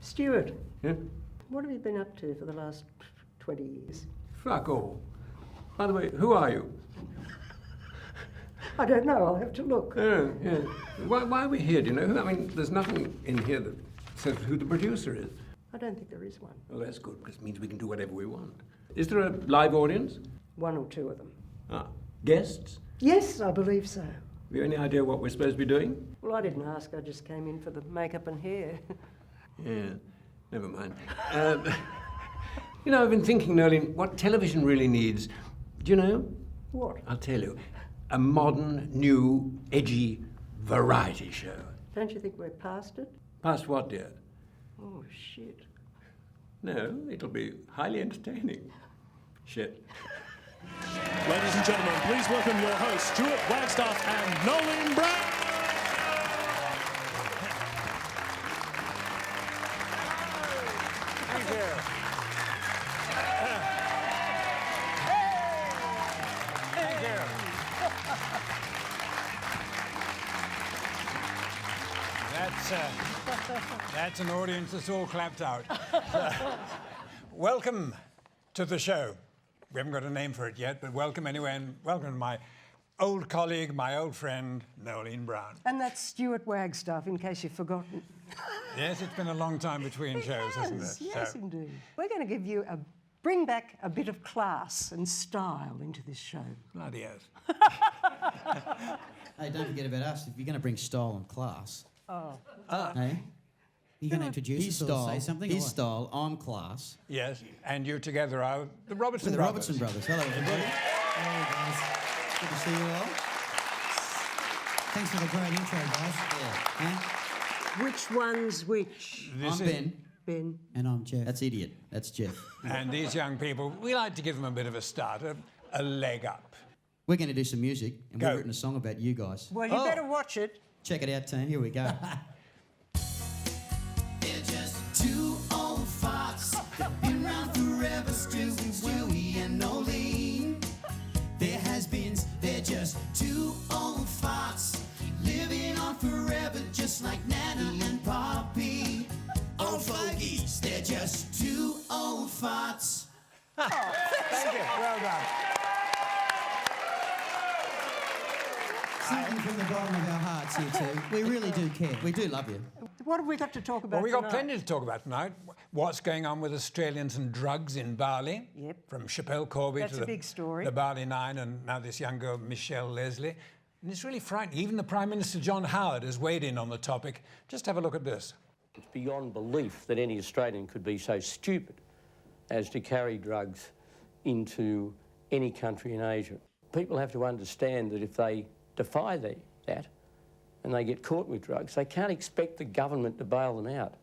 Stuart, Yeah? what have you been up to for the last 20 years? Fuck all. By the way, who are you? I don't know, I'll have to look. Oh, yeah. Why are we here, do you know? I mean, there's nothing in here that says who the producer is. I don't think there is one. Well, that's good, because it means we can do whatever we want. Is there a live audience? One or two of them. Ah, guests? Yes, I believe so. Have you any idea what we're supposed to be doing? Well, I didn't ask, I just came in for the makeup and hair. Yeah, never mind. You know, I've been thinking, Noeline, what television really needs, do you know? What? I'll tell you. A modern, new, edgy variety show. Don't you think we're past it? Past what, dear? Oh, shit. No, it'll be highly entertaining. Shit. Ladies and gentlemen, please welcome your hosts, Stuart Wagstaff and Noeline Brown. Thank you. Thank you. That's an audience that's all clapped out. Welcome to the show. We haven't got a name for it yet, but welcome anyway, and welcome to my old colleague, my old friend, Noeline Brown. And that's Stuart Wagstaff, in case you've forgotten. Yes, it's been a long time between shows, hasn't it? Yes, indeed. We're going to give you bring back a bit of class and style into this show. Bloody oath. Hey, don't forget about us. If you're going to bring style and class, hey, you're going to introduce his us style, or say something? His or what? style, I'm class. Yes, and you together are the Robertson The Brothers. Robertson Brothers. Hello, everybody. Hello, guys. Good to see you all. Thanks for the great intro, guys. Yeah. Which one's which? This I'm is- Ben. Ben. And I'm Geoff. That's idiot. That's Geoff. And these young people, we like to give them a bit of a start, a leg up. We're going to do some music, and Go. we've written a song about you guys. Well, you better watch it. Check it out, team. Here we go. They're just two old farts. They've been around forever, Stewie and Noeline. They're has-beens, they're just two old farts. Living on forever, just like Nana and Poppy. Old fogies, they're just two old farts. Thank you. Well done. Something from the bottom of our hearts here, too. We really do care. We do love you. What have we got to talk about Well, we've got tonight? plenty to talk about tonight. What's going on with Australians and drugs in Bali? Yep. From Chappelle Corby That's to a big story. the Bali Nine, and now this young girl, Michelle Leslie. And it's really frightening. Even the Prime Minister, John Howard, has weighed in on the topic. Just have a look at this. It's beyond belief that any Australian could be so stupid as to carry drugs into any country in Asia. People have to understand that if they defy that and they get caught with drugs, they can't expect the government to bail them out.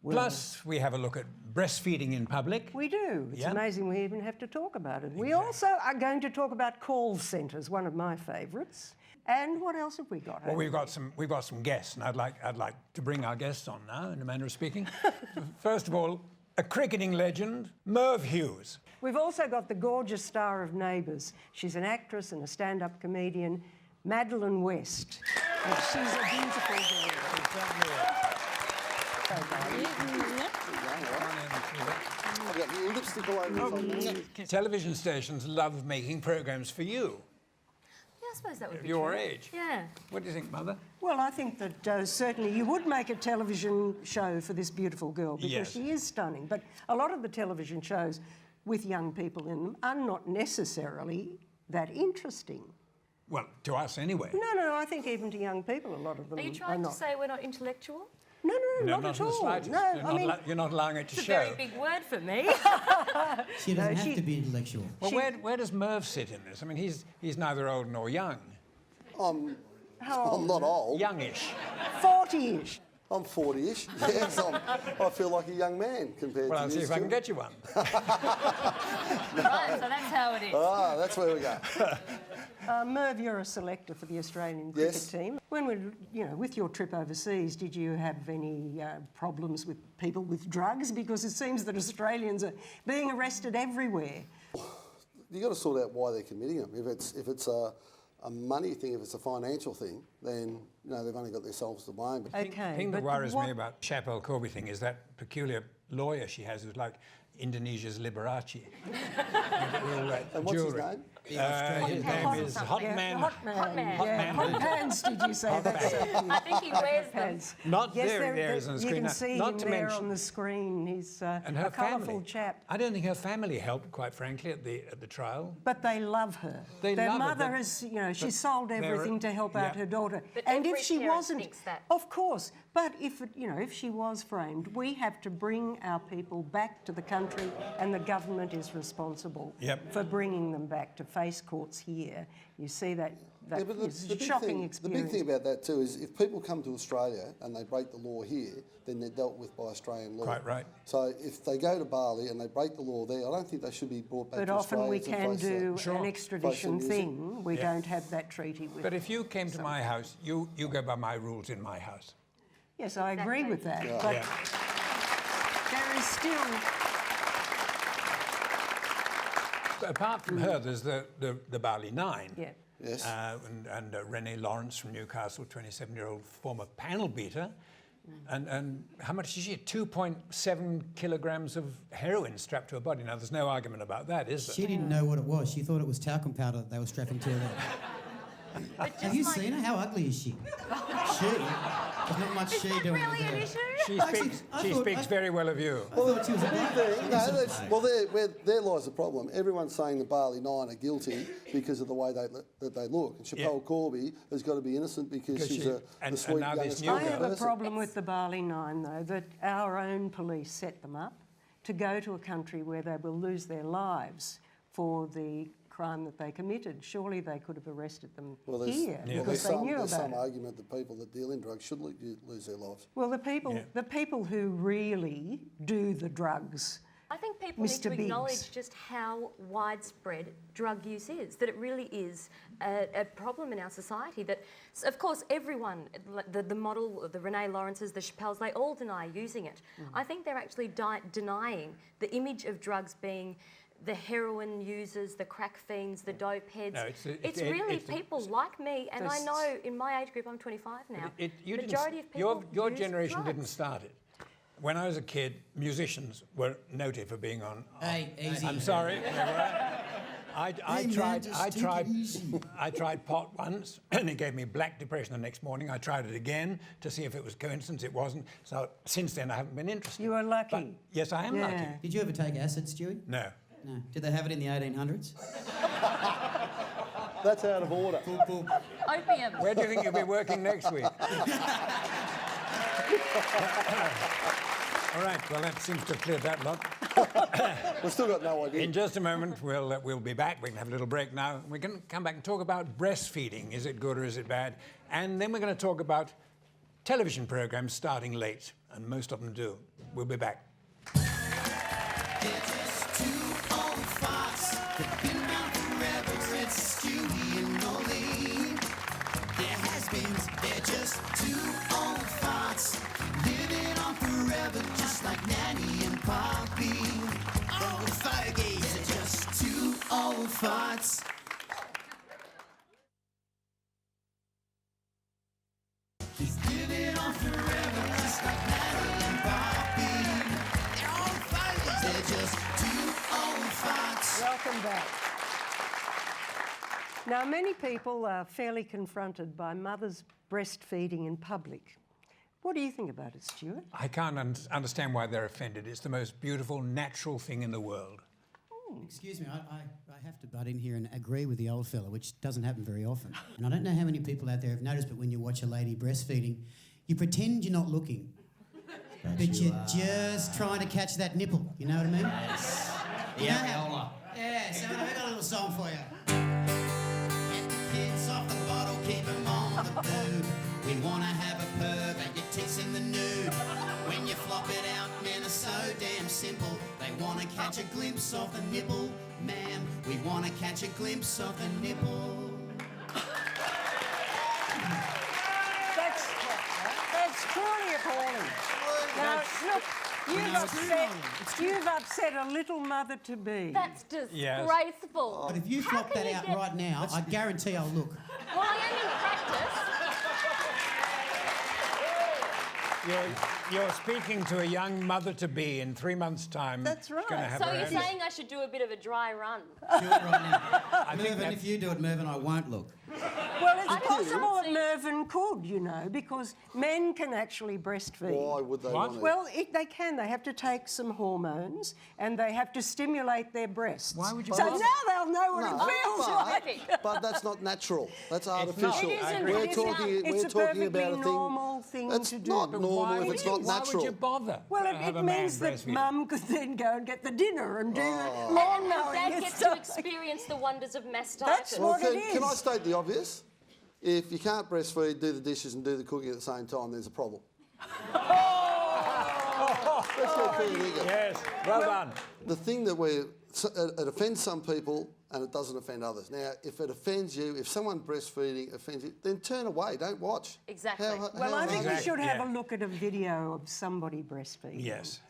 Plus, we have a look at breastfeeding in public. We do. It's Yeah. amazing we even have to talk about it. We also are going to talk about call centres, one of my favourites. And what else have we got? Well, we've got some guests, and I'd like to bring our guests on now, in a manner of speaking. First of all, a cricketing legend, Merv Hughes. We've also got the gorgeous star of Neighbours. She's an actress and a stand-up comedian, Madeleine West. And she's a beautiful girl. Television stations love making programs for you, Yeah, I suppose that would be your true. age. Yeah. What do you think, Mother? Well, I think that certainly you would make a television show for this beautiful girl because Yes. she is stunning. But a lot of the television shows with young people in them are not necessarily that interesting. Well, to us anyway. No, I think even to young people, a lot of them Are you trying not. to say we're not intellectual? No, No, not at in the all. slightest. No, You're I not mean, you're not allowing it to It's a show. very big word for me. She doesn't No, have she- to be intellectual. Well, where does Merv sit in this? I mean, he's neither old nor young. I'm How not old. Youngish. 40-ish. I'm 40-ish. Yes, I feel like a young man compared Well, to I'll you. see if I can Stuart. get you one. Right, so that's how it is. Ah, that's where we go. Merv, you're a selector for the Australian Yes. cricket team. When with your trip overseas, did you have any problems with people with drugs? Because it seems that Australians are being arrested everywhere. You got to sort out why they're committing them. If it's a money thing, if it's a financial thing, then they've only got themselves to blame. But Okay, The thing that but worries what- me about Chappelle Corby thing is that peculiar lawyer she has who's like Indonesia's Liberace. With all that And what's his jewellery. name? His Hot name is something. Hot Yeah, Man. Hot Man. Hot Man. Yeah, hot pants, did you say? That's so cute. I think he wears them. Pants. Not yes, there is on the you screen. can see Not him to there mention- on the screen. He's And her a colourful family. chap. I don't think her family helped, quite frankly, at the trial. But they love her. They Their love her, mother but- has, she sold they're- everything to help out yeah. her daughter. But and every if she parent wasn't, thinks that. of course. But if she was framed, we have to bring our people back to the country, and the government is responsible Yep. for bringing them back to face courts here. You see that Yeah, but is the a big shocking thing, experience. The big thing about that too is if people come to Australia and they break the law here, then they're dealt with by Australian law. Quite right. So if they go to Bali and they break the law there, I don't think they should be brought back But to often Australia we to can face do that. Sure. an extradition Face the music. thing. We Yeah. don't have that treaty with. But if you came to my house, you go by my rules in my house. Yes, I agree with that. Yeah. But Yeah. there is still. But apart from her, there's the Bali Nine. Yeah. Yes. And Renee Lawrence from Newcastle, 27-year-old former panel beater. And how much is she? 2.7 kilograms of heroin strapped to her body. Now, there's no argument about that, is there? She didn't know what it was. She thought it was talcum powder that they were strapping to her. Have you seen her? How ugly is she? There's not much Is she that doing really with an her. issue? She Actually, speaks, I she thought- speaks very well of you. I thought she was a Big black. thing, there lies the problem. Everyone's saying the Bali Nine are guilty because of the way that they look. And Chappelle Corby has got to be innocent because she's the and sweet now young this new I Australian have a person. problem with the Bali Nine, though, that our own police set them up to go to a country where they will lose their lives for the crime that they committed. Surely they could have arrested them here because they knew there's about some it. argument that people that deal in drugs should lose their lives. Well, the people who really do the drugs. I think people need to Mr. Biggs. acknowledge just how widespread drug use is, that it really is a problem in our society. That, of course, everyone, the model, the Renee Lawrences, the Chappelles, they all deny using it. I think they're actually denying the image of drugs being the heroin users, the crack fiends, the dope heads. No, it's really people like me, and I know in my age group, I'm 25 now, majority of people your use generation drugs. didn't start it. When I was a kid, musicians were noted for being on. Hey, easy. I'm sorry. I tried pot once, and it gave me black depression the next morning. I tried it again to see if it was coincidence. It wasn't. So since then, I haven't been interested. You are lucky. But yes, I am lucky. Did you ever take acid, Stewie? No. No. Did they have it in the 1800s? That's out of order. Opium. Where do you think you'll be working next week? All right, well, that seems to have cleared that lot. We've still got no idea. In just a moment, we'll be back. We can have a little break now. We can come back and talk about breastfeeding. Is it good or is it bad? And then we're going to talk about television programs starting late, and most of them do. We'll be back. They're just two old farts living on forever, just like Nanny and Poppy. Old fogies, they're just two old farts. He's living on forever, just like Nanny and Poppy. They're old fogies, they're just two old farts. Welcome back. Now, many people are fairly confronted by mothers breastfeeding in public. What do you think about it, Stuart? I can't understand why they're offended. It's the most beautiful, natural thing in the world. Excuse me, I have to butt in here and agree with the old fella, which doesn't happen very often. And I don't know how many people out there have noticed, but when you watch a lady breastfeeding, you pretend you're not looking. But you're just trying to catch that nipple, you know what I mean? Yes. Yeah, so I've got a little song for you. Get the kids off the bottle, keep them on the boob. We want to have a perv at your tits in the nude. When you flop it out, men are so damn simple. They want to catch a glimpse of the nipple. Ma'am, we want to catch a glimpse of the nipple. That's truly appalling. Now, look, You've upset a little mother-to-be. That's disgraceful. But if you How flop can that you out get- right now, I guarantee I'll look. Well, I am in practice. You're speaking to a young mother-to-be in 3 months' time. That's right. Gonna have So her you're own- saying I should do a bit of a dry run? Do it right now. Mervyn, if you do it, Mervyn, I won't look. Well, it's possible that Mervyn could, you know, because men can actually breastfeed. Why would they want to? Well, they can. They have to take some hormones and they have to stimulate their breasts. Why would you So bother? now they'll know what it feels like. But that's not natural. That's artificial. It isn't. We're It isn't. talking. It's We're a talking about perfectly a thing. normal thing It's to do. not But normal Why if would it's you- not Why natural. would you bother? Well, to have it a man means that breastfeeding? Mum could then go and get the dinner and do the Oh. lawn And mowing. Dad and gets to stuff. experience the wonders of mastitis. That's Well, what it can I is. state the obvious? If you can't breastfeed, do the dishes and do the cooking at the same time, there's a problem. Let's get fair dinkum. Yes, well done. The thing that it offends some people and it doesn't offend others. Now, if it offends you, if someone breastfeeding offends you, then turn away, don't watch. Exactly. Well, I think we should have yeah. a look at a video of somebody breastfeeding. Yes.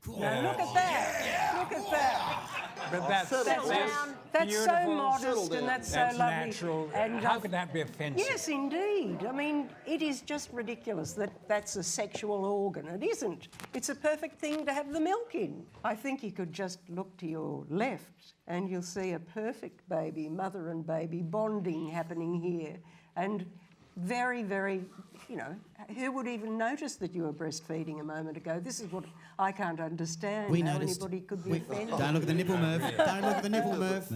Now, look at that. Look at that. But that's That's so beautiful. modest and that's so That's lovely. natural. And How could that be offensive? Yes, indeed. I mean, it is just ridiculous that that's a sexual organ. It isn't. It's a perfect thing to have the milk in. I think you could just look to your left and you'll see a perfect baby, mother and baby, bonding happening here. And very, very, you know, who would even notice that you were breastfeeding a moment ago? This is what I can't understand. We how noticed. anybody could be offended. Don't look at the nipple, Merv. Don't look at the nipple, Merv.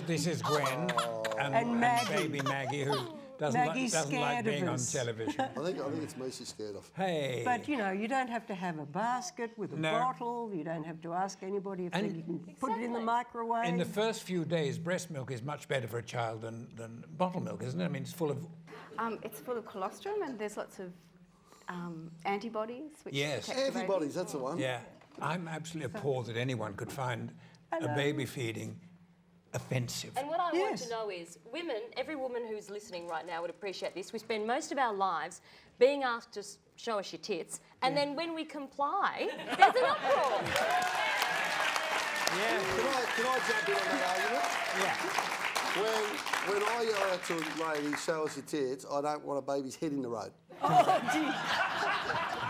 This is Gwen And Maggie. baby Maggie, who doesn't Maggie's like scared of being on us. television. I think it's me she's scared of. Hey. But, you know, you don't have to have a basket with a No. bottle. You don't have to ask anybody if And- you can put it in the microwave. In the first few days, breast milk is much better for a child than bottle milk, isn't it? I mean, it's full of... It's full of colostrum and there's lots of antibodies which Yes. protect the baby. Antibodies, that's the one. Yeah. I'm absolutely appalled that anyone could find a baby feeding offensive. And what I want to know is, women, every woman who's listening right now would appreciate this. We spend most of our lives being asked to show us your tits, and then when we comply, there's an uproar. Can I jump in on that argument? Yeah. When I yell out to a lady, show us your tits, I don't want a baby's head in the road. Oh, gee.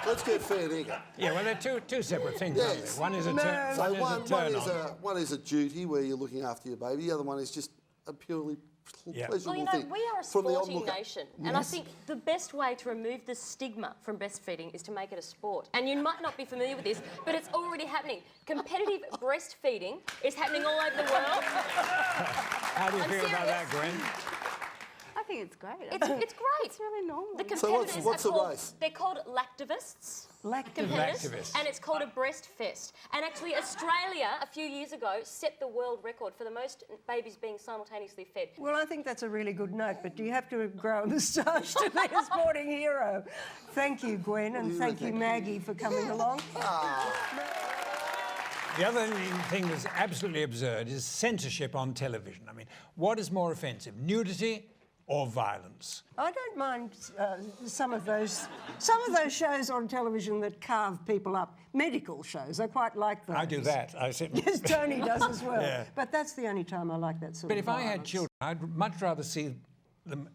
Let's get fair dinkum. Yeah, well, they're two separate things, aren't Yes. they? One is a No. turn, So one is a turn on. one is a duty where you're looking after your baby. The other one is just a purely Yeah. pleasurable Well, you know, thing. we are a from the sporting onlooker. nation, and I think the best way to remove the stigma from breastfeeding is to make it a sport. And you might not be familiar with this, but it's already happening. Competitive breastfeeding is happening all over the world. How do you I'm feel about that, serious. Gwen? I think it's great. It's great. It's really normal. The So competitors what's are the called, race? they're called lactivists. Competitors, Lactivists. and it's called a breast fest. And actually, Australia, a few years ago, set the world record for the most babies being simultaneously fed. Well, I think that's a really good note, but do you have to grow a moustache to be a sporting hero? Thank you, Gwen, and thank you, Maggie, for coming along. The other thing that's absolutely absurd is censorship on television. I mean, what is more offensive, nudity or violence? I don't mind some of those shows on television that carve people up. Medical shows, I quite like those. I do that. Yes, Tony does as well. Yeah. But that's the only time I like that sort But of if I had violence. children, I'd much rather see them,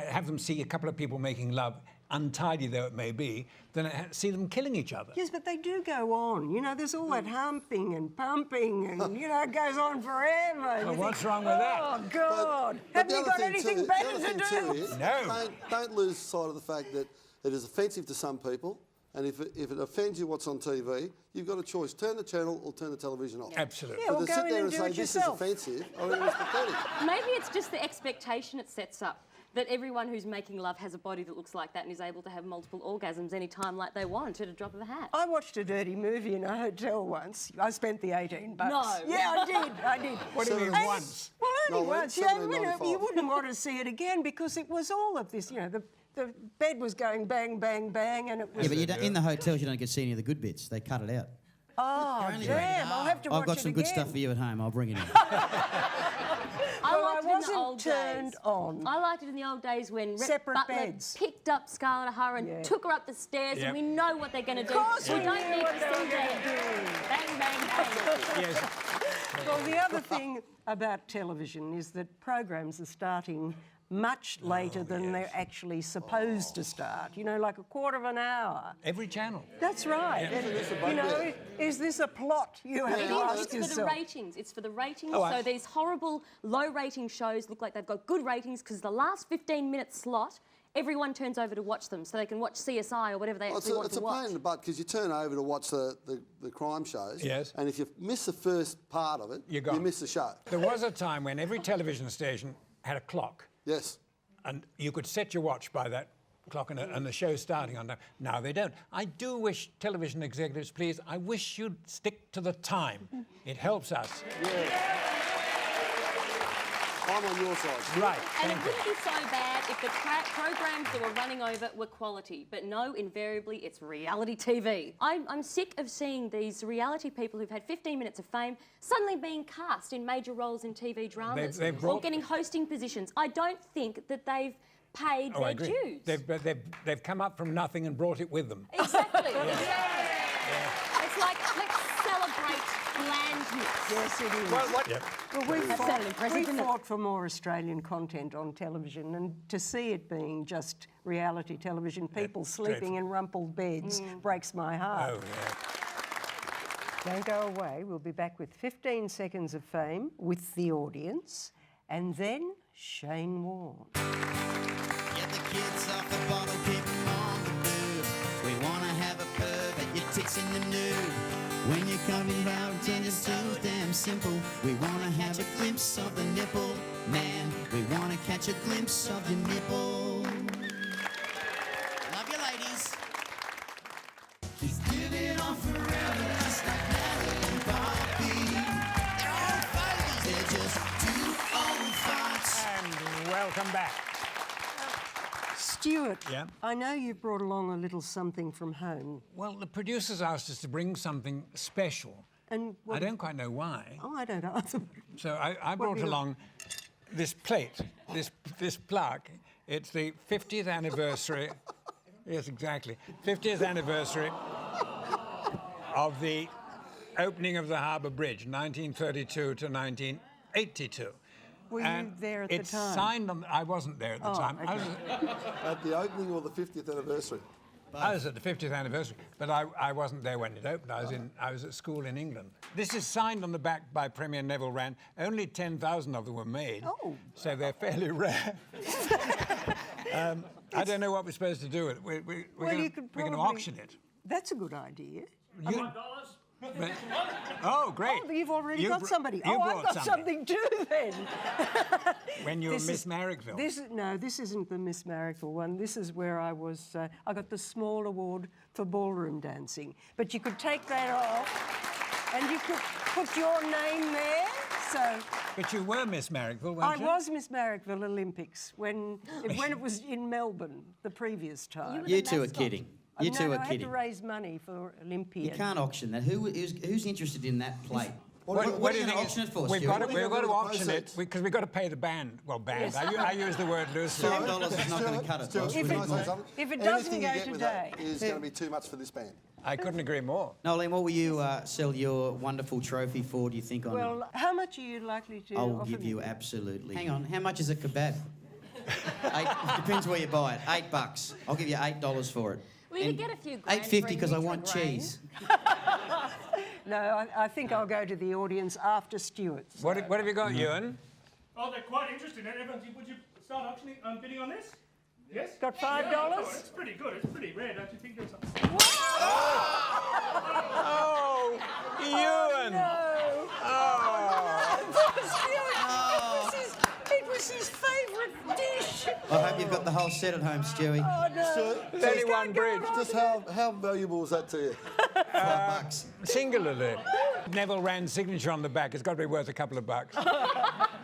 have them see a couple of people making love, untidy though it may be, than see them killing each other. Yes, but they do go on. You know, there's all that humping and pumping and, you know, it goes on forever. Well, You what's think, wrong with that? Oh, God. But Haven't the you other got thing anything too- better the other to thing do? too is No. Don't lose sight of the fact that it is offensive to some people, and if it offends you what's on TV, you've got a choice: turn the channel or turn the television off. Absolutely. Yeah, But well, to go sit in there and and do say it this yourself. is offensive, I mean, it's pathetic. Maybe it's just the expectation it sets up. That everyone who's making love has a body that looks like that and is able to have multiple orgasms any time like they want at a drop of a hat. I watched a dirty movie in a hotel once. I spent the $18. No. Yeah, I did. What do you mean And- once? Well, only No, once. it's Yeah, you know, $17.95. you wouldn't want to see it again because it was all of this, you know, the bed was going bang, bang, bang, and it was... Yeah, but you don't, in the hotels you don't get to see any of the good bits. They cut it out. Oh, only damn, I'll have to watch I've got it some good again. stuff for you at home. I'll bring it in. I liked it in the wasn't old turned days. on. I liked it in the old days when Rhett Separate Butler beds. picked up Scarlett O'Hara and took her up the stairs, Yep. and we know what they're going to do. Of course we don't knew need what to they were see going that. to do. Bang, bang, bang. Yes. Well, the other thing about television is that programs are starting much later than they're actually supposed to start. You know, like a quarter of an hour. Every channel. That's right. Yeah. You know, is this a plot? You have to ask It's yourself. for the ratings. It's for the ratings. Oh, So these horrible low-rating shows look like they've got good ratings because the last 15-minute slot, everyone turns over to watch them so they can watch CSI or whatever they actually want It's to a watch. pain in the butt because you turn over to watch the crime shows. Yes. And if you miss the first part of it, You miss the show. There was a time when every television station had a clock. Yes. And you could set your watch by that clock and the show's starting on time. Now they don't. I do wish television executives, please, I wish you'd stick to the time. It helps us. Yeah. I'm on your side. Right, And it thank you. wouldn't be so bad if the programs that were running over were quality. But no, invariably, it's reality TV. I'm sick of seeing these reality people who've had 15 minutes of fame suddenly being cast in major roles in TV dramas They've or brought- getting hosting positions. I don't think that they've paid I their agree. dues. They've come up from nothing and brought it with them. Exactly. It's like, let's celebrate blandness. Yes, it is. Well, we That sounded impressive, didn't it? fought for more Australian content on television, and to see it being just reality television, people sleeping in rumpled beds, breaks my heart. Oh, yeah. Don't go away. We'll be back with 15 seconds of fame with the audience, and then Shane Warne. Get the kids off the bottle, keep 'em on the move. We wanna have a pub at your tits in the nude. When you're coming round, and it's so damn simple. We wanna have a glimpse of the nipple, man. We wanna catch a glimpse of your nipple. Love you, ladies. He's living on forever, just like Natalie and Bobby. They're all fogies, they're just two old farts. And welcome back. Stuart, Yeah? I know you brought along a little something from home. Well, the producers asked us to bring something special. And I don't quite know why. Oh, I don't either. So I brought along this plate, this plaque. It's the 50th anniversary. Yes, exactly. 50th anniversary of the opening of the Harbour Bridge, 1932 to 1982. Were you there at the It's time? signed on. I wasn't there at the time. I was, At the opening or the 50th anniversary? I was at the 50th anniversary, but I wasn't there when it opened. I was at school in England. This is signed on the back by Premier Neville Wran. Only 10,000 of them were made, so they're fairly rare. I don't know what we're supposed to do with it. We're going to auction it. That's a good idea. You- but- oh, great! Oh, you've already got br- somebody. you I've brought got something too then. When you were This Miss is- Marrickville. This isn't the Miss Marrickville one. This is where I was. I got the small award for ballroom dancing. But you could take that off, and you could put your name there. So But you were Miss Marrickville, weren't I you? was Miss Marrickville Olympics when it was in Melbourne the previous time. You two are kidding. You no, two no, are I had kidding. to raise money for Olympiad. You can't auction that. Who's interested in that plate? What do are you you going to think auction it for, We've Stuart? got to do auction with it the because we've got to pay the band. Well, band. Yes. I use the word loosely. $5 is not going to cut it, boss. We If need it- more. if it doesn't Anything go you get with that today. is going to be too much for this band. I couldn't agree more. Noeline, what will you sell your wonderful trophy for, do you think, on... Well, how much are you likely to I'll offer give me? you absolutely... Hang on, how much is a kebab? Depends where you buy it. $8. I'll give you $8 for it. Well, you And could get a few grand $8.50 for a because I neutral want grain. cheese. No, I think I'll go to the audience after Stuart's. What have you got, Ewan? Oh, they're quite interested in it. Everyone, would you start auctioning, bidding on this? Yes? Got $5? Yeah, oh, it's pretty good. It's pretty rare, don't you think? There's something. Oh, Ewan! No! Oh. It was his favourite dish. I hope you've got the whole set at home, Stewie. Oh, no. So, Only one bridge. just how valuable was that to you? $5. Singularly. Neville Wran's signature on the back. It's got to be worth a couple of bucks.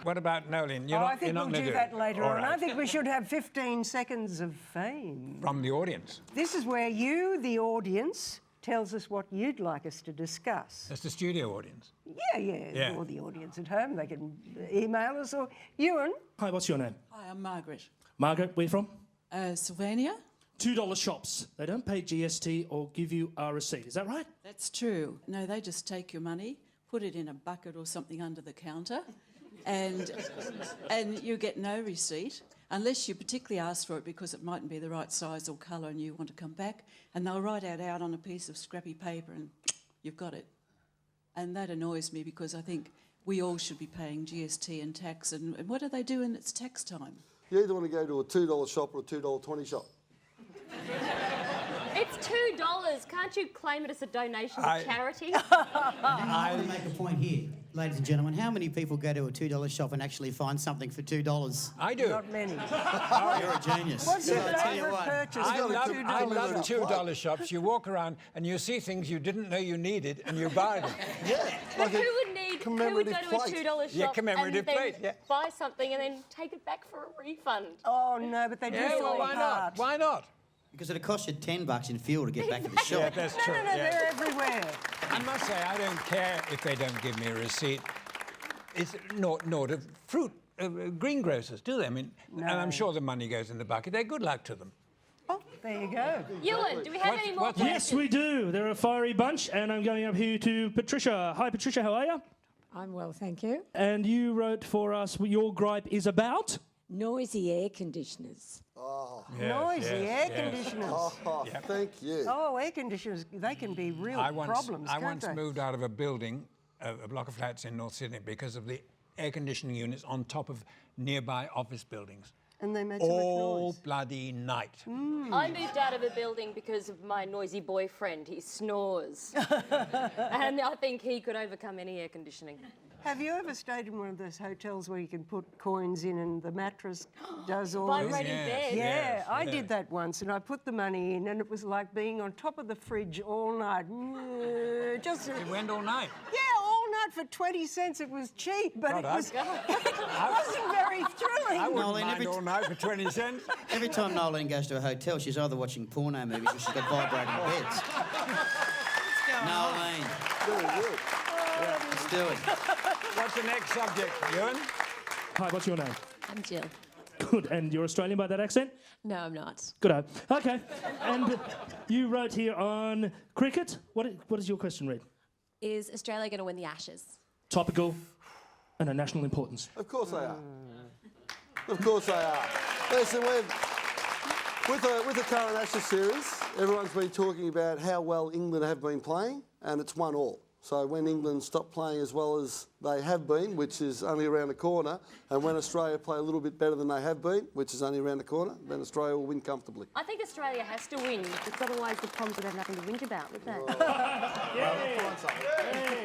What about Noeline? I think we'll gonna do that later All on. I right. think we should have 15 seconds of fame. From the audience. This is where you, the audience, tells us what you'd like us to discuss. That's the studio audience. Yeah, or the audience at home. They can email us or... Ewan? Hi, what's your name? Hi, I'm Margaret. Margaret, where you from? Sylvania. $2 shops. They don't pay GST or give you a receipt. Is that right? That's true. No, they just take your money, put it in a bucket or something under the counter, and you get no receipt unless you particularly ask for it because it mightn't be the right size or colour and you want to come back, and they'll write it out on a piece of scrappy paper and you've got it. And that annoys me because I think we all should be paying GST and tax, and what do they do when it's tax time? You either want to go to a $2 shop or a $2.20 shop. It's $2. Can't you claim it as a donation to charity? I want to make a point here, ladies and gentlemen. How many people go to a $2 shop and actually find something for $2? I do. Not many. You're a genius. What's your I'll tell you favourite what. purchase? I $2? love $2 shops. You walk around and you see things you didn't know you needed and you buy them. Yeah. But who would go to a $2 shop Yeah, commemorative and then plate, yeah. buy something and then take it back for a refund? Oh, no, but they do Yeah, well, fall why apart. not? Why not? Because it'll cost you $10 in fuel to get back to the shop. Yeah, that's true. No, they're everywhere. I must say, I don't care if they don't give me a receipt. It's nor do fruit greengrocers, do they? I mean, and I'm sure the money goes in the bucket. They're good luck to them. Oh, there you go. Ewan, do we have any more questions? Yes, we do. They're a fiery bunch, and I'm going up here to Patricia. Hi, Patricia, how are you? I'm well, thank you. And you wrote for us what your gripe is about? Noisy air conditioners. Oh. Noisy air conditioners. Oh, thank you. Oh, air conditioners, they can be real problems, I can't once they? moved out of a building, a block of flats in North Sydney, because of the air conditioning units on top of nearby office buildings. And they make so much noise. All bloody night. I moved out of a building because of my noisy boyfriend. He snores. And I think he could overcome any air conditioning. Have you ever stayed in one of those hotels where you can put coins in and the mattress does all Vibrating this? bed. Yeah, I did that once, and I put the money in, and it was like being on top of the fridge all night. Just It went all night. yeah, all night for 20 cents. It was cheap, but God, it wasn't very thrilling. I wouldn't Noeline, mind all night for 20 cents. Every time Noeline goes to a hotel, she's either watching porno movies or she's got vibrating beds. Noeline. Very good. Let's do it. What's the next subject, Ewan? Hi, what's your name? I'm Jill. Good, and you're Australian by that accent? No, I'm not. Good. Okay, and you wrote here on cricket. What does your question read? Is Australia going to win the Ashes? Topical and a national importance. Of course they are. Of course they are. Listen, with the current Ashes series, everyone's been talking about how well England have been playing, and it's 1-1. So when England stop playing as well as they have been, which is only around the corner, and when Australia play a little bit better than they have been, which is only around the corner, then Australia will win comfortably. I think Australia has to win, because otherwise the Poms would have nothing to whinge about, would they?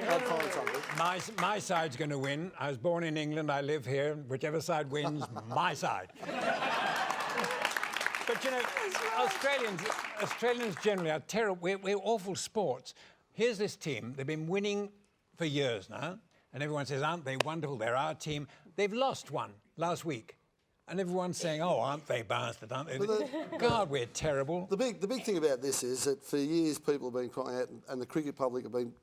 I'd find something. My side's going to win. I was born in England. I live here. Whichever side wins, my side. But, you know, Australians generally are terrible. We're awful sports. Here's this team. They've been winning for years now, and everyone says, aren't they wonderful? They're our team. They've lost one last week, and everyone's saying, oh, aren't they bastard, aren't they? God, we're terrible. The big thing about this is that for years people have been crying out, and the cricket public have been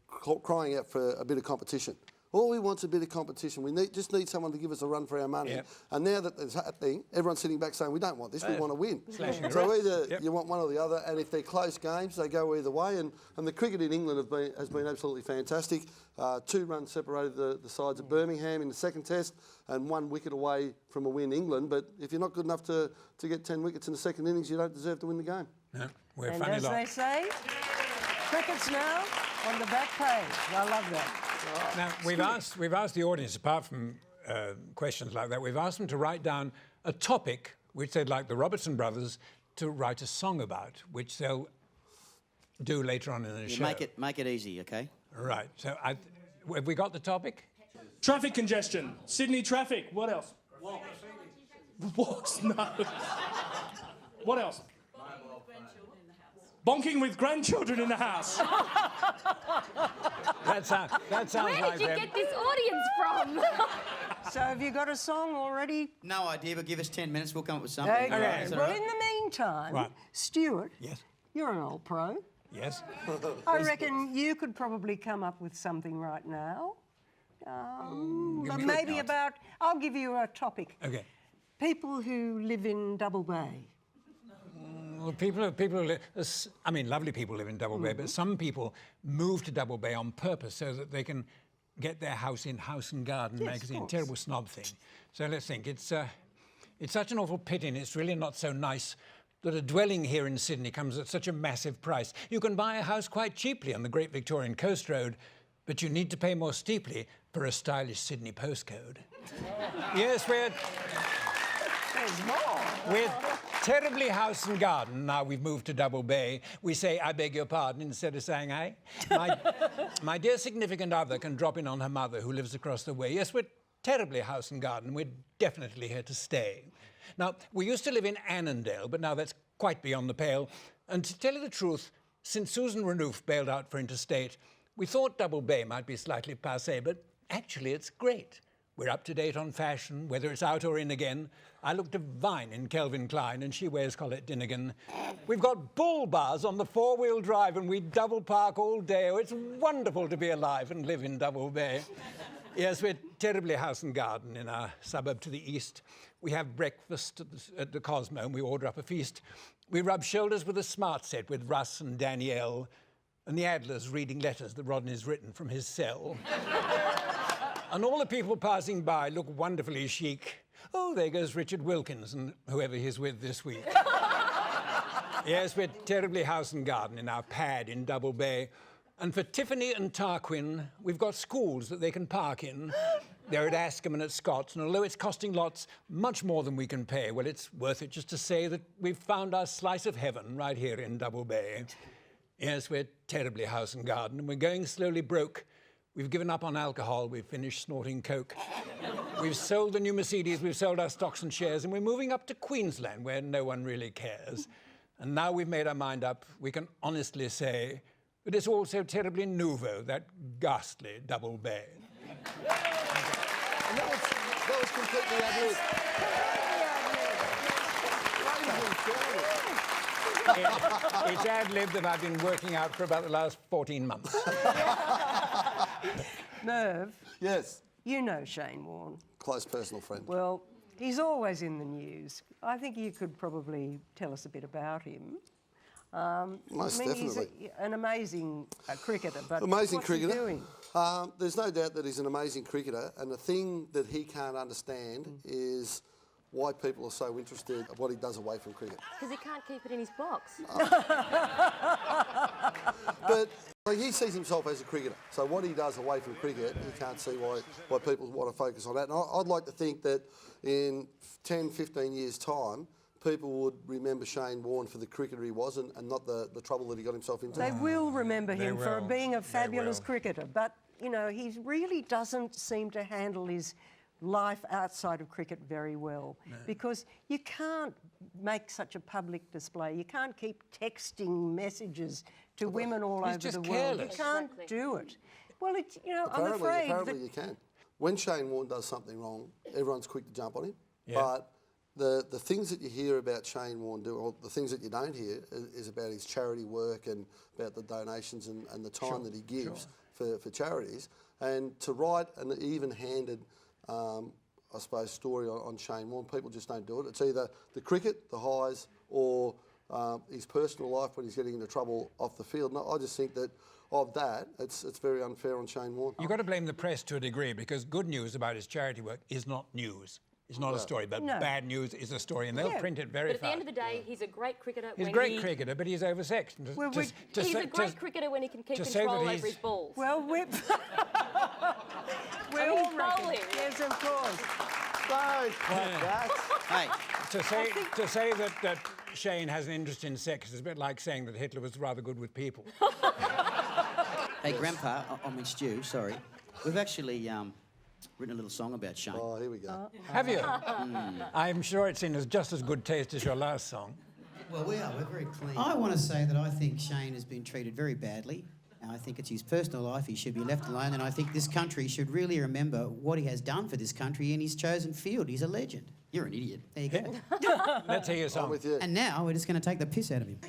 crying out for a bit of competition. All we want is a bit of competition. We just need someone to give us a run for our money. Yep. And now that it's happening, everyone's sitting back saying, we don't want this, we want to win. So either you want one or the other, and if they're close games, they go either way. And the cricket in England has been absolutely fantastic. 2 runs separated the sides of Birmingham in the second test, and 1 wicket away from a win England. But if you're not good enough to get 10 wickets in the second innings, you don't deserve to win the game. No, we're and funny as lot. they say, cricket's now on the back page. I love that. Now, we've asked the audience, apart from questions like that, we've asked them to write down a topic which they'd like the Robertson Brothers to write a song about, which they'll do later on in the show. Make it easy, okay? Right. So have we got the topic? Traffic congestion. Sydney traffic. What else? Walks. No. What else? Bonking with grandchildren in the house. That sounds Where like did you them. get this audience from? So have you got a song already? No idea, but give us 10 minutes, we'll come up with something. Okay. Okay. Well, in the meantime, Right. Stuart, Yes. you're an old pro. Yes? I reckon you could probably come up with something right now. Maybe not. about... I'll give you a topic. Okay. People who live in Double Bay. Well, lovely people live in Double Bay, but some people move to Double Bay on purpose so that they can get their house in House and Garden magazine. Terrible snob thing. So let's think. It's such an awful pity, and it's really not so nice that a dwelling here in Sydney comes at such a massive price. You can buy a house quite cheaply on the Great Victorian Coast Road, but you need to pay more steeply for a stylish Sydney postcode. Yes, we're terribly House and Garden. Now we've moved to Double Bay. We say, I beg your pardon, instead of saying I. My dear significant other can drop in on her mother, who lives across the way. Yes, we're terribly House and Garden. We're definitely here to stay. Now, we used to live in Annandale, but now that's quite beyond the pale. And to tell you the truth, since Susan Renouf bailed out for interstate, we thought Double Bay might be slightly passé, but actually it's great. We're up to date on fashion, whether it's out or in again. I look divine in Calvin Klein, and she wears Colette Dinnigan. We've got bull bars on the four-wheel drive, and we double park all day. Oh, it's wonderful to be alive and live in Double Bay. Yes, we're terribly House and Garden in our suburb to the east. We have breakfast at the Cosmo, and we order up a feast. We rub shoulders with a smart set with Russ and Danielle, and the Adlers reading letters that Rodney's written from his cell. And all the people passing by look wonderfully chic. Oh, there goes Richard Wilkins and whoever he's with this week. Yes, we're terribly House and Garden in our pad in Double Bay. And for Tiffany and Tarquin, we've got schools that they can park in. They're at Ascombe and at Scots, and although it's costing lots much more than we can pay, well, it's worth it just to say that we've found our slice of heaven right here in Double Bay. Yes, we're terribly House and Garden, and we're going slowly broke. We've given up on alcohol, we've finished snorting coke. We've sold the new Mercedes, we've sold our stocks and shares, and we're moving up to Queensland, where no one really cares. And now we've made our mind up, we can honestly say that it's all so terribly nouveau, that ghastly Double Bay. And that was completely ad-lib. It's ad-lib that I've been working out for about the last 14 months. Merv. Yes. You know Shane Warne. Close personal friend. Well, he's always in the news. I think you could probably tell us a bit about him. Most definitely. He's an amazing cricketer, but amazing what's cricketer. he doing? There's no doubt that he's an amazing cricketer, and the thing that he can't understand is why people are so interested in what he does away from cricket. Because he can't keep it in his box. But like, he sees himself as a cricketer, so what he does away from cricket, he can't see why people want to focus on that. And I'd like to think that in 10, 15 years' time, people would remember Shane Warne for the cricketer he was and not the trouble that he got himself into. They will remember him for being a fabulous cricketer, but, you know, he really doesn't seem to handle his life outside of cricket very well, because you can't make such a public display. You can't keep texting messages to women all over the world. You can't do it. Well, it's, you know, I'm afraid apparently that... you can. When Shane Warne does something wrong, everyone's quick to jump on him. Yeah. But the things that you hear about Shane Warne do, or the things that you don't hear, is about his charity work and about the donations and the time that he gives for charities. And to write an even-handed, I suppose, story on Shane Warne, people just don't do it. It's either the cricket, the highs, or his personal life when he's getting into trouble off the field. And I just think that of that, it's very unfair on Shane Warne. You've got to blame the press to a degree, because good news about his charity work is not news. It's not a story, but bad news is a story, and they'll print it very fast. But at the end of the day, he's a great cricketer. He's a great cricketer, but he's oversexed. He's a great cricketer when he can keep control over his balls. Well, we're all bowling. Yes, of course. To say that Shane has an interest in sex is a bit like saying that Hitler was rather good with people. Hey, Grandpa, Stu, sorry. We've actually written a little song about Shane. Oh, here we go. Have you? I'm sure it's in just as good taste as your last song. Well, we're very clean. I want to say that I think Shane has been treated very badly. I think it's his personal life. He should be left alone, and I think this country should really remember what he has done for this country in his chosen field. He's a legend. You're an idiot. There you go. Let's hear your song. I'm with you. And now we're just going to take the piss out of him.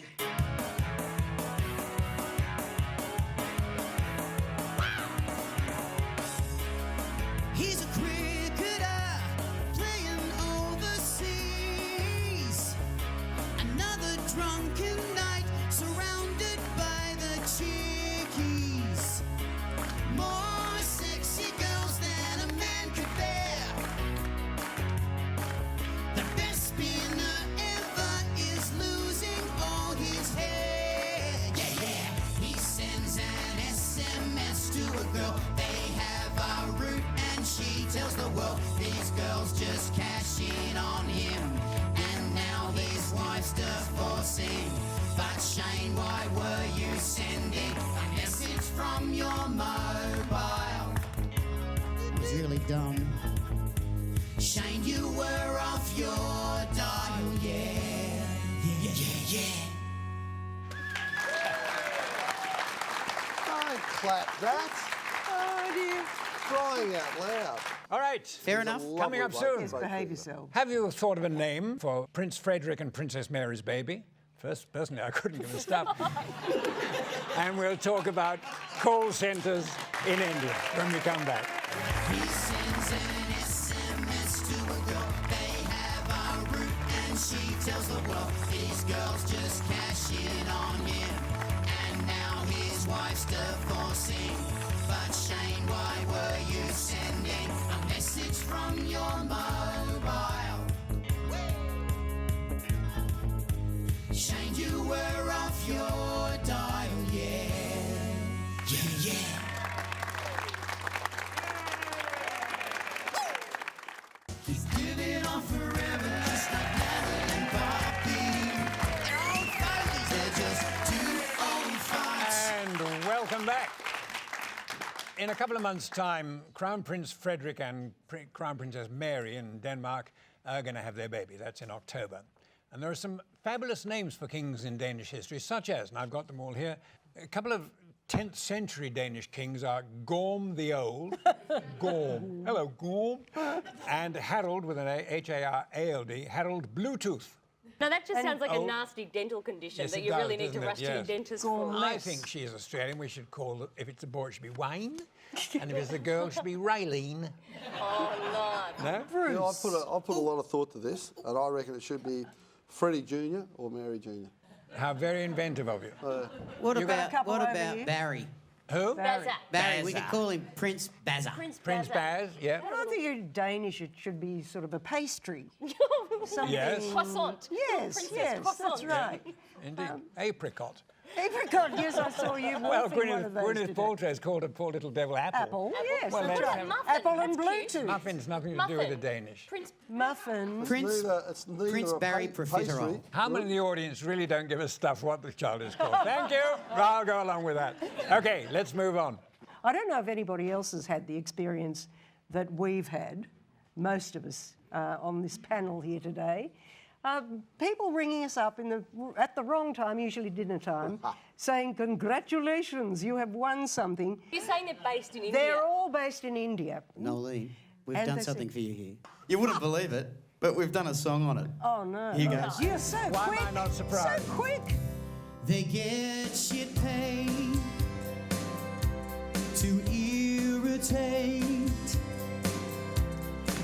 from your mobile. It was really dumb. Shane, you were off your dial, yeah. Yeah, yeah, yeah. Don't clap that. Oh, dear. Crying out loud. All right. Fair enough. Coming up soon. Yes, behave yourself. Have you thought of a name for Prince Frederick and Princess Mary's baby? Personally, I couldn't give a stuff. And we'll talk about call centres in India when we come back. He sends an SMS to a girl. They have a route and she tells the world these girls just cash in on him. And now his wife's divorcing. But Shane, why were you sending a message from your mobile? Shane, you were off your dial, yeah. Yeah, yeah. He's living on forever, just like Madeleine and Bobby. They're old fogies, they're just two old farts. And welcome back. In a couple of months' time, Crown Prince Frederick and Crown Princess Mary in Denmark are going to have their baby. That's in October. And there are some fabulous names for kings in Danish history, such as, and I've got them all here, a couple of 10th century Danish kings are Gorm the Old, Gorm, hello Gorm, and Harold with an H-A-R-A-L-D, Harold Bluetooth. No, that just sounds like a nasty dental condition Yes, that it you does, really need to doesn't it? rush to your Yes. dentist for. I think she is Australian. We should call it, if it's a boy, it should be Wayne. And if it's a girl, it should be Raylene. Oh, Lord. No? You know, I put a lot of thought to this, and I reckon it should be Freddie Jr. or Mary Jr. How very inventive of you. What You got a about Barry? Who? Bazza. Barry. We could call him Prince Bazza. Prince Baz, yeah. Well, I think in Danish it should be sort of a pastry. Something. Yes. Croissant. Yes, Princess yes, croissant. that's right. Indeed. Apricot. Apricot, yes, I saw you Well, morphing one of those Gwyneth today. Paltrow's called a poor little devil Apple. Apple, yes, Well, that's let's right. have- Muffin, Apple and that's cute. Bluetooth. Muffin's nothing to do with the Danish. Muffin. Prince It's neither Prince a Barry pastry. Profiterole. How many in the audience really don't give a stuff what the child is called? Thank you. I'll go along with that. OK, let's move on. I don't know if anybody else has had the experience that we've had, most of us on this panel here today. People ringing us up at the wrong time, usually dinner time, saying, congratulations, you have won something. You're saying they're based in India? They're all based in India. Noeline, we've And done they something said- for you here. You wouldn't believe it, but we've done a song on it. Oh, no. Here goes. You're so Why quick. am I not surprised? So quick. They get shit paid to irritate.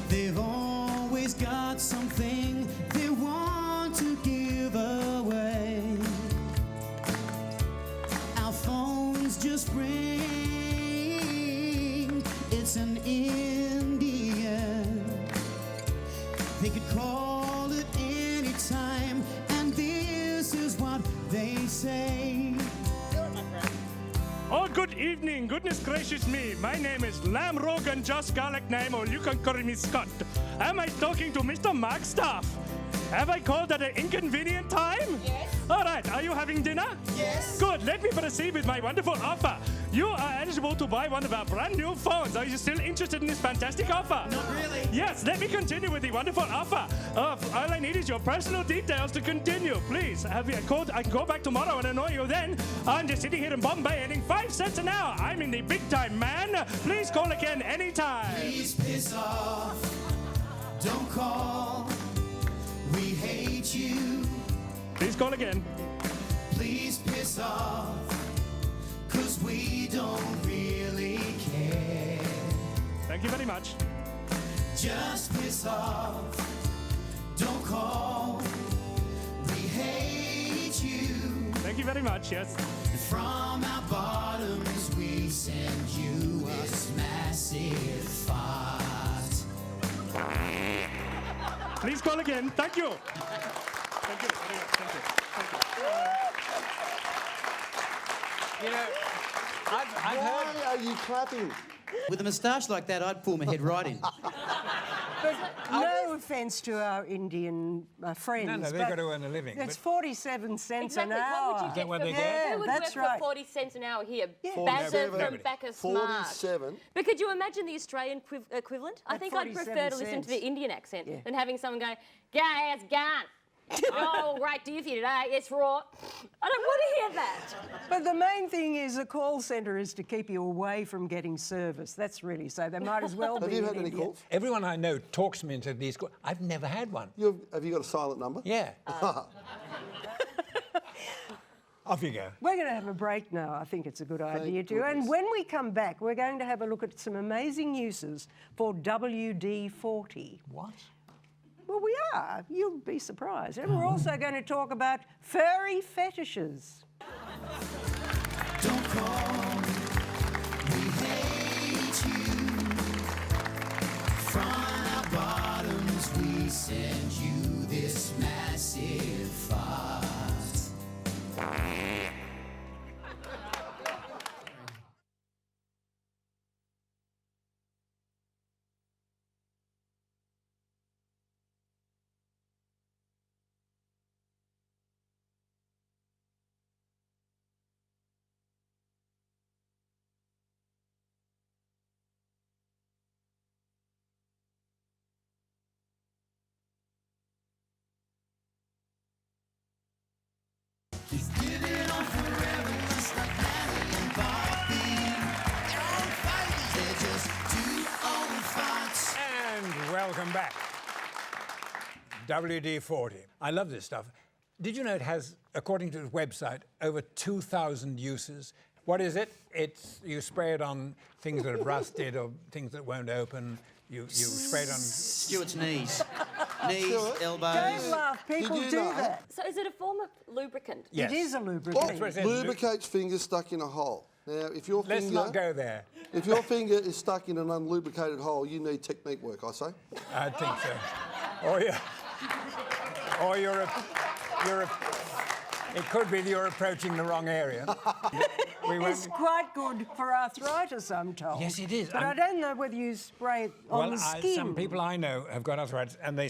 They've always got something they want to give away. Our phones just ring. It's an Indian. They could call it any time, and this is what they say. Oh, good evening. Goodness gracious me. My name is Lamb Rogan, just garlic name, or you can call me Scott. Am I talking to Mr. Wagstaff? Have I called at an inconvenient time? Yes. All right, are you having dinner? Yes. Good, let me proceed with my wonderful offer. You are eligible to buy one of our brand new phones. Are you still interested in this fantastic offer? Not really. Yes, let me continue with the wonderful offer. All I need is your personal details to continue. Please, have you called? I can go back tomorrow and annoy you then. I'm just sitting here in Bombay earning 5 cents an hour. I'm in the big time, man. Please call again anytime. Please piss off. Don't call. We hate you. Please call again. Please piss off. 'Cause we don't really care. Thank you very much. Just piss off. Don't call. We hate you. Thank you very much, yes. From our bottoms we send you this massive fart. Please call again. Thank you. Thank you. Thank you. You know, I've heard... Why are you clapping? With a moustache like that, I'd pull my head right in. But no offence to our Indian friends. No, they've got to earn a living. It's 47 cents Exactly. an hour. What would you get what for they who get? would That's work right. for 40 cents an hour here? Yeah. Bazza 47. from Bacchus Smart. 47. But could you imagine the Australian equivalent? I At think I'd 47 prefer to listen to cents. the Indian accent Yeah. than having someone go, "Gas gun." Oh, great do you for you today? It's raw. I don't want to hear that. But the main thing is a call centre is to keep you away from getting service. That's really so. They might as well Have be you in had any India. calls? Everyone I know talks me into these calls. I've never had one. Have you got a silent number? Yeah. Off you go. We're going to have a break now. I think it's a good idea too. And goodness. when we come back, we're going to have a look at some amazing uses for WD-40. What? Well, we are. You'll be surprised. And we're also going to talk about furry fetishes. Don't call me. We hate you. From our bottoms, we send you this massive fart. He's giving on forever, just like Maddie and Bobby. They're old fights, they're just two old farts. And welcome back. WD-40. I love this stuff. Did you know it has, according to its website, over 2,000 uses? What is it? It's you spray it on things that have rusted or things that won't open. You spray it on... Stuart's knees. Knees, Stuart, elbows. Don't laugh. People you do know? that. So is it a form of lubricant? Yes. It is a Oh, lubricant. what it says. lubricates fingers stuck in a hole. Now, if your Let's finger, not go there. if your finger is stuck in an unlubricated hole, you need technique work, I say. I think so. Or you're it could be that you're approaching the wrong area. It's quite good for arthritis, I'm told. Yes, it is. But I don't know whether you spray it on the skin. Some people I know have got arthritis, and they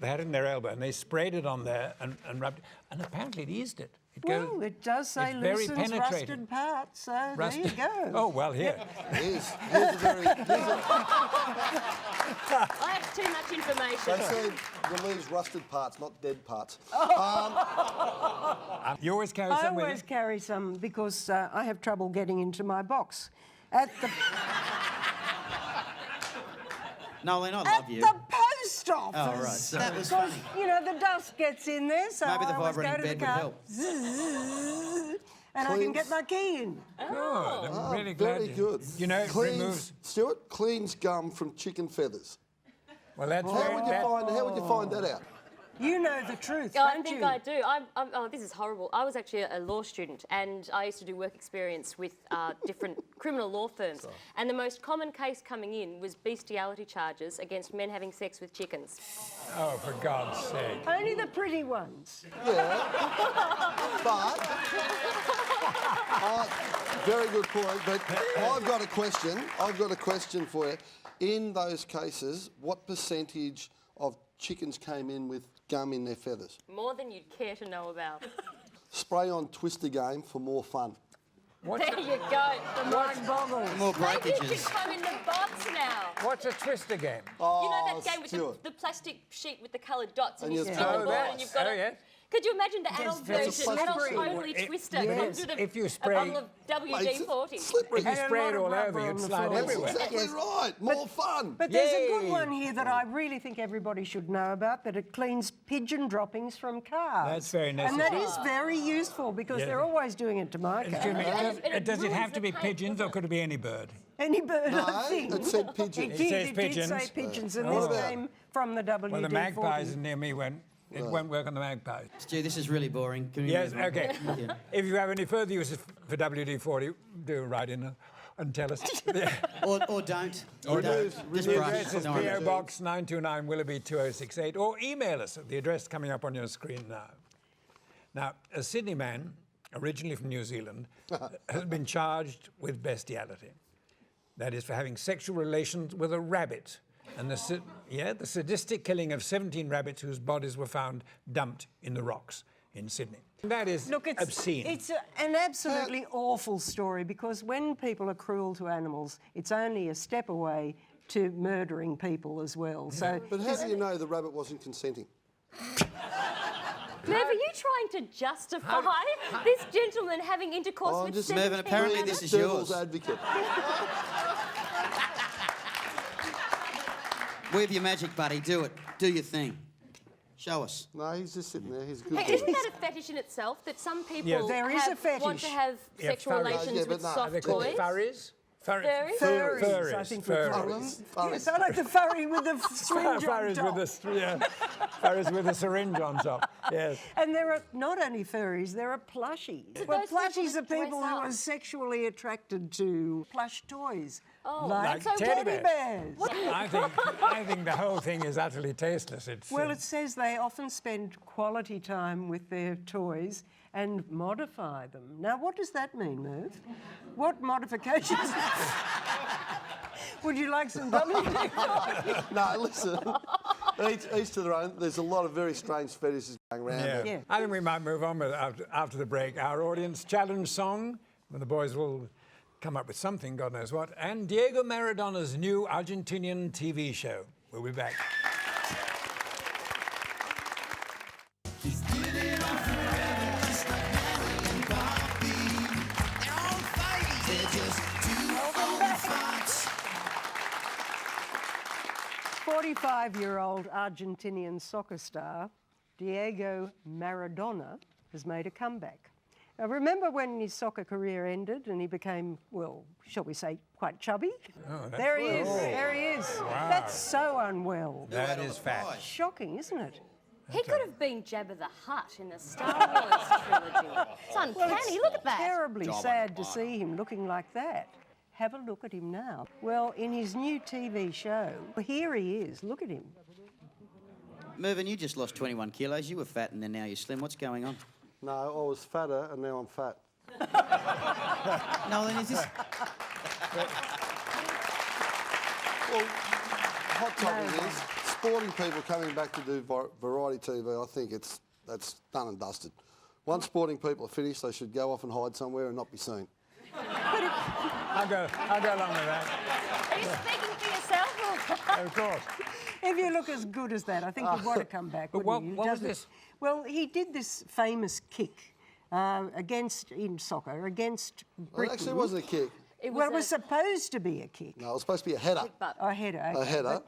had it in their elbow, and they sprayed it on there and rubbed it, and apparently it eased it. Well, it does say it's very loosens penetrating. rusted parts, so Rusted. there you go. Oh, well, here. Here's a very... I have too much information. They said relieves rusted parts, not dead parts. You always carry I some with always you? carry some because I have trouble getting into my box. At the Noeline, I at love you. the post office. Oh, right. So that was Because, funny. you know, the dust gets in there, so Maybe the I always go vibrating to the bed would car, help. zzzz, and I can Cleans. get my key in. Good. I'm really glad. Very good. You know, it removes... Stuart, cleans gum from chicken feathers. Well, that's How would you find that out? You know the truth, Yeah, I don't think you? I do. Oh, this is horrible. I was actually a law student, and I used to do work experience with different criminal law firms. And the most common case coming in was bestiality charges against men having sex with chickens. Oh, for God's sake. Only the pretty ones. But... very good point, but I've got a question. I've got a question for you. In those cases, what percentage of chickens came in with gum in their feathers? More than you'd care to know about. Spray on Twister game for more fun. There you go. The mind boggles. More Maybe it should breakages. come in the box now. What's a twister game? You know that game with Stuart. the plastic sheet with the coloured dots and And you you spin the throw ball that. and you've got Oh, to... yes. Could you imagine the adult very version, adult slippery. only Twister yes. comes with If you a spray- bottle of WD-40? Slippery. If you And a spray lot it of all rubber over, on you'd the slide floor. everywhere. Exactly Yes. right. More fun. But there's a good Yay. one here that I really think everybody should know about, that it cleans pigeon droppings from cars. That's very And that necessary. is very useful because Yeah. they're always doing it to my car. Excuse me, And it does it ruins have to the be paint, pigeons or doesn't could it be any bird? Any bird, No, I think. it said pigeons. It It did, says it pigeons. did say pigeons, and What this about- came from the WD-40. Well, the magpies near me it won't work on the magpies. Stu, this is really boring. Can we Yes, move on? okay. Thank you. If you have any further uses for WD-40, do write in and tell us. Or don't. Or don't. don't. Just The brush. address is No PO worries. Box 929 Willoughby 2068, or email us at the address coming up on your screen now. Now, a Sydney man, originally from New Zealand, has been charged with bestiality. That is for having sexual relations with a rabbit. And the sadistic killing of 17 rabbits whose bodies were found dumped in the rocks in Sydney. That is obscene. It's an absolutely awful story, because when people are cruel to animals, it's only a step away to murdering people as well. So, but how do you know the rabbit wasn't consenting? Merv, are you trying to justify this gentleman having intercourse with 17 Merv, apparently rabbits? this is Devil's yours. advocate. Wave your magic, buddy. Do it. Do your thing. Show us. No, he's just sitting there. He's a good. Hey, isn't that a fetish in itself, that some people Yes. There is a fetish. want to have sexual relations with soft Are they called toys? furries? Furries? Furries, I think we call them. Yes, I like the furry with the syringe on top. Furries with a syringe on top. Yes. And there are not only furries, there are plushies. Well, plushies are people who are sexually attracted to plush toys. Oh, like teddy bears. I think the whole thing is utterly tasteless. Well, it says they often spend quality time with their toys and modify them. Now, what does that mean, Merv? What modifications? Would you like some WD? No, listen. Each to their own. There's a lot of very strange fetishes going around. Yeah. I think we might move on with after the break. Our audience challenge song, when the boys will come up with something, God knows what, and Diego Maradona's new Argentinian TV show. We'll be back. He's doing it all forever, just like Natalie and Bobby. They're all fighting. They're just two old farts. 45-year-old Argentinian soccer star Diego Maradona has made a comeback. Now, remember when his soccer career ended and he became, well, shall we say, quite chubby? Oh, there he is. There he is. Wow. That's so unwell. That is fat. Shocking, isn't it? He could have been Jabba the Hutt in the Star Wars trilogy. It's uncanny. Well, it's Look at that. terribly sad to see him looking like that. Have a look at him now. Well, in his new TV show, here he is. Look at him. Mervyn, you just lost 21 kilos. You were fat and then now you're slim. What's going on? No, I was fatter and now I'm fat. No, then is this... Well, hot topic is sporting people coming back to do variety TV. I think that's done and dusted. Once sporting people are finished, they should go off and hide somewhere and not be seen. I'll go along with that. Are you speaking for yourself? Of course. If you look as good as that, I think you'd want to come back, But wouldn't you? what was this? Well, he did this famous kick in soccer against Britain. Well, it actually wasn't a kick. It was supposed to be a kick. No, it was supposed to be a header. A header. Okay. A header.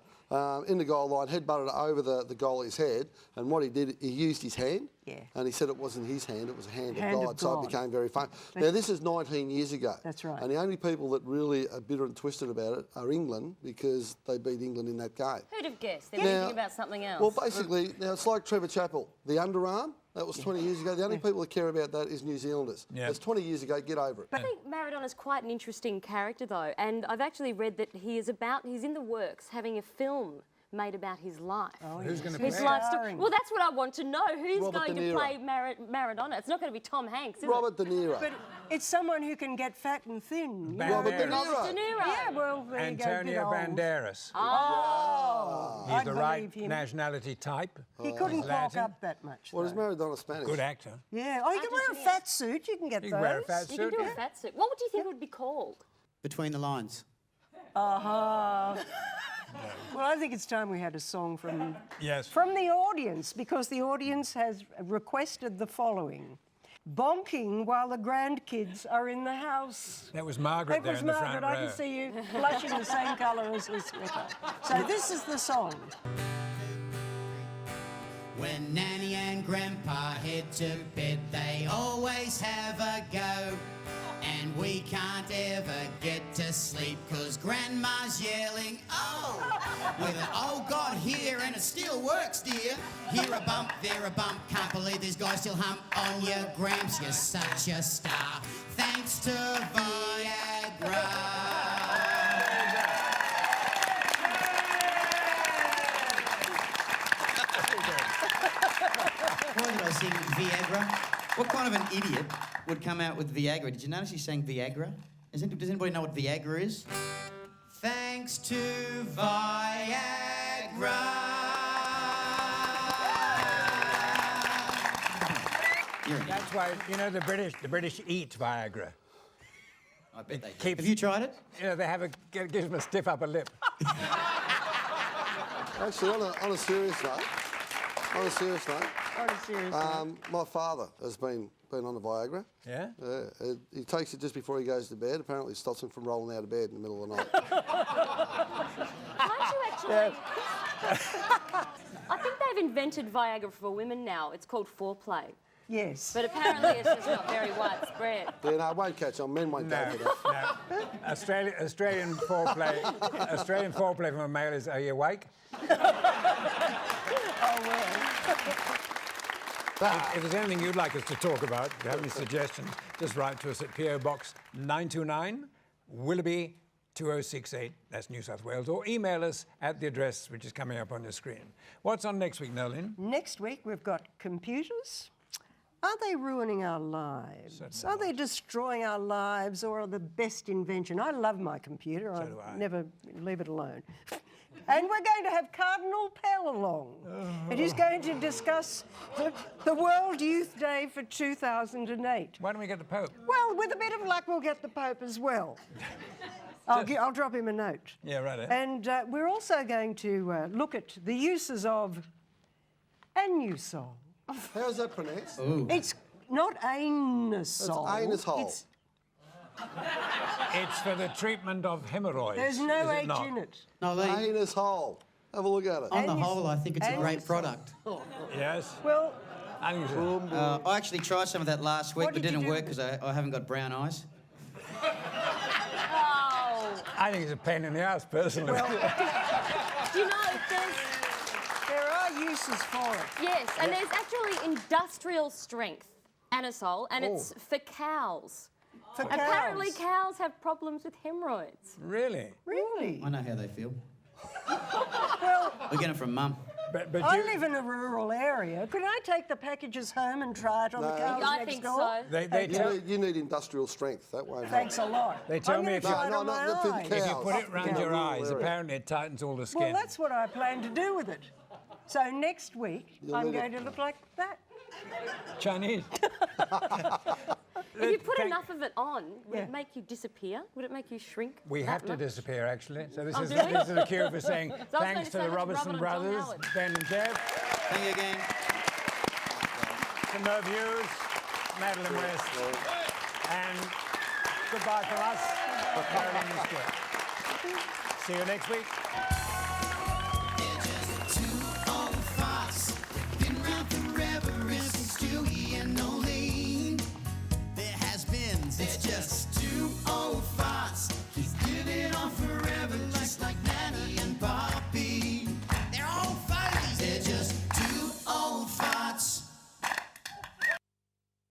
In the goal line, headbutted it over the goalie's head, and what he did, he used his hand, and he said it wasn't his hand, it was a hand of God, so it became very famous. Now, this is 19 years ago. That's right. And the only people that really are bitter and twisted about it are England, because they beat England in that game. Who'd have guessed? They're thinking about something else. Well, basically, now it's like Trevor Chappell, the underarm. That was 20 years ago. The only people that care about that is New Zealanders. That's 20 years ago. Get over it. I think Maradona's quite an interesting character, though, and I've actually read that he's in the works having a film made about his life. Oh, Who's going to His play life story. Well, that's what I want to know. Who's Robert going De to Niro. play Maradona? It's not going to be Tom Hanks, is Robert De Niro. But it's someone who can get fat and thin. Robert De it? Robert De Niro. Yeah, well, there Antonio you go. Banderas. Oh, He's I the right believe him. nationality type. He couldn't He's bulk Latin. up that much. Well, is though. Maradona Spanish? Good actor. Yeah. Oh, you can wear a fat suit. You can get You those. can wear a fat You suit. can do a fat suit. What would you think it would be called? Between the lines. Well, I think it's time we had a song from From the audience, because the audience has requested the following: bonking while the grandkids are in the house. That was Margaret there in the front row. I can see you blushing the same colour as her sweater. So this is the song. When Nanny and Grandpa head to bed, they always have a go. And we can't ever get to sleep, 'cause Grandma's yelling, oh! With an oh God here, and it still works, dear. Here a bump, there a bump, can't believe this guy still hump on your Gramps, you're such a star. Thanks to Viagra. Why did I sing Viagra? What kind of an idiot would come out with Viagra? Did you notice he sang Viagra? Does anybody know what Viagra is? thanks to Viagra. That's why, you know, the British eat Viagra. I bet they do. Have you tried it? You know, they have gives them a stiff upper lip. Actually, on a serious note, my father has been on the Viagra. Yeah? He takes it just before he goes to bed. Apparently, it stops him from rolling out of bed in the middle of the night. Aren't you actually... I think they've invented Viagra for women now. It's called foreplay. Yes. But apparently it's just not very widespread. Yeah, no, it won't catch on. Men won't go for that. No. Australian foreplay from a male is, are you awake? If there's anything you'd like us to talk about, if you have any suggestions, just write to us at PO Box 929, Willoughby 2068, that's New South Wales, or email us at the address which is coming up on your screen. What's on next week, Noeline? Next week we've got computers. Are they ruining our lives? Are they destroying our lives, or are the best invention? I love my computer. So do I. Never leave it alone. And we're going to have Cardinal Pell along. And he's going to discuss the World Youth Day for 2008. Why don't we get the Pope? Well, with a bit of luck, we'll get the Pope as well. I'll drop him a note. Yeah, right. And we're also going to look at the uses of anusol. How's that pronounced? Ooh. It's not anusol. It's anus hole. It's for the treatment of hemorrhoids. There's no is it H not? in it. Noeline, Anus hole. Have a look at it. on the whole, I think it's a great Anus- product. Yes. Well, I think so. I actually tried some of that last week, What but did you didn't do work with because I haven't got brown eyes. Oh. I think it's a pain in the ass, personally. Do you know, there are uses for it. yes, and there's actually industrial strength anisole, and it's for cows. For Apparently cows. cows have problems with hemorrhoids. Really? Really? I know how they feel. Well, We get them from Mum. But I you, live in a rural area. Could I take the packages home and try it on the cows I next think door? so. You need industrial strength. That won't Thanks a lot. They tell I'm me gonna if you- try it No, on no, my not the eyes. cows. if you put it round Yeah. your eyes, Area. apparently it tightens all the skin. Well, that's what I plan to do with it. So next week, I'm going to look like that. Chinese. If you put enough of it on, would it make you disappear? Would it make you shrink? We that have to much? disappear, actually. So this Oh, is do we? this is the cue for saying So I was thanks going to to the say Robertson Robert and John Brothers, Howard. Ben and Geoff, Thank you again. to Merv Hughes, Madeleine West, and goodbye from us, Noeline Brown. See you next week.